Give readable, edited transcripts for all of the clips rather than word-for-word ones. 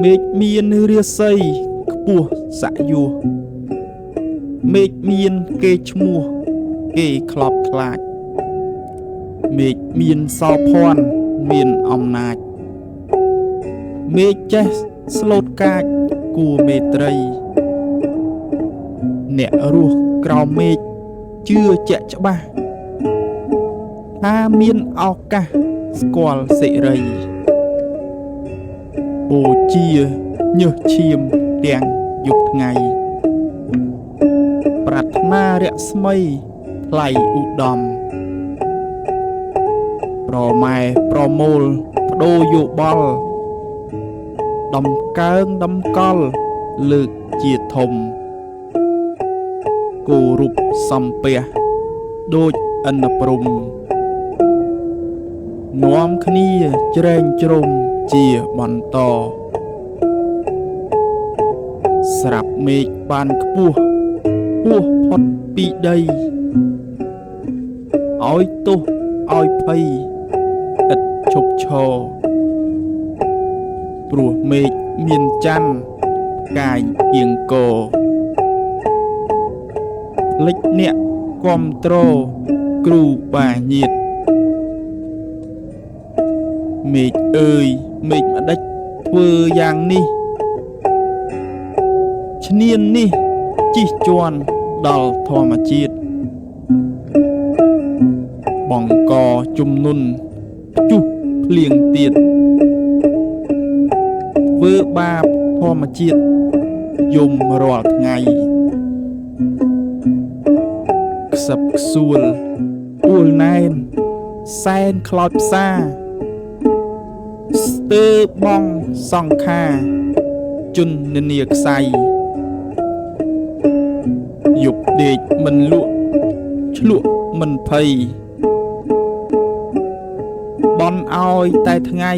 មេឃមានរាសីខ្ពស់សាក់យោមេឃមានគេឈ្មោះគេខ្លោបខ្លាចមេឃមានសោភ័ណ្ឌមានអំណាចមេឃចេះស្លូតកាចគួមេត្រីអ្នករស់ក្រោមមេឃជឿជាក់ច្បាស់ថាមានឱកាសស្គាល់សេរីបូជាញើសឈាមទាំងយប់ថ្ងៃប្រាថ្នារស្មីថ្លៃឧត្តមប្រម៉ែប្រមូលបដូរយោបល់ដំកើងដំកល់លើកជាធំគោរូបសំពះដូចឥន្ទព្រំនាំគ្នាច្រែងជ្រុំជាបន្តស្រាប់មេឃបានខ្ពស់ហួសផុតពីដីឲ្យទោសឲ្យភ័យឥតឈប់ឈរព្រោះមេឃមានច័ន្ទផ្កាយទៀងកោលិចអ្នកគាំទ្រគ្រូបាញាតិមេឃអើយមេឃម្ដេចធ្វើយ៉ាងនេះឈ្នាននេះជិះជាន់ដល់ធម្មជាតិបង្កជំនន់ព្យុះភ្លៀងទៀតធ្វើបាបធម្មជាតិយំរាល់ថ្ងៃខ្សឹបខ្សួលអួលណែនសែនខ្លោចផ្សាស្ទើបងសង្ខាជន់នាខ្សៃយប់ដេកមិនលក់ឆ្លក់មិនភ័យបន់ឲ្យតែថ្ងៃ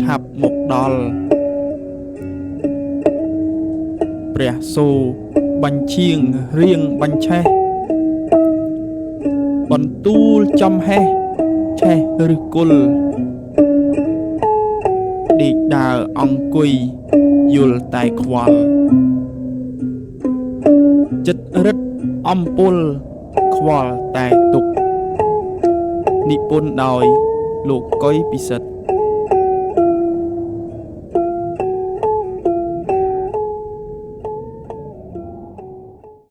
ឆាប់មកដល់ព្រះសូរបញ្ឈៀងរៀងបញ្ឆេះបន្ទូលចំហេះឆេះឬគុលដេកដើរអង្គុយយល់តែខ្វល់ចិត្តរិទ្ធអំពុលខ្វល់តែទុកនិពន្ធដោយលោកកុយពិសិដ្ឋ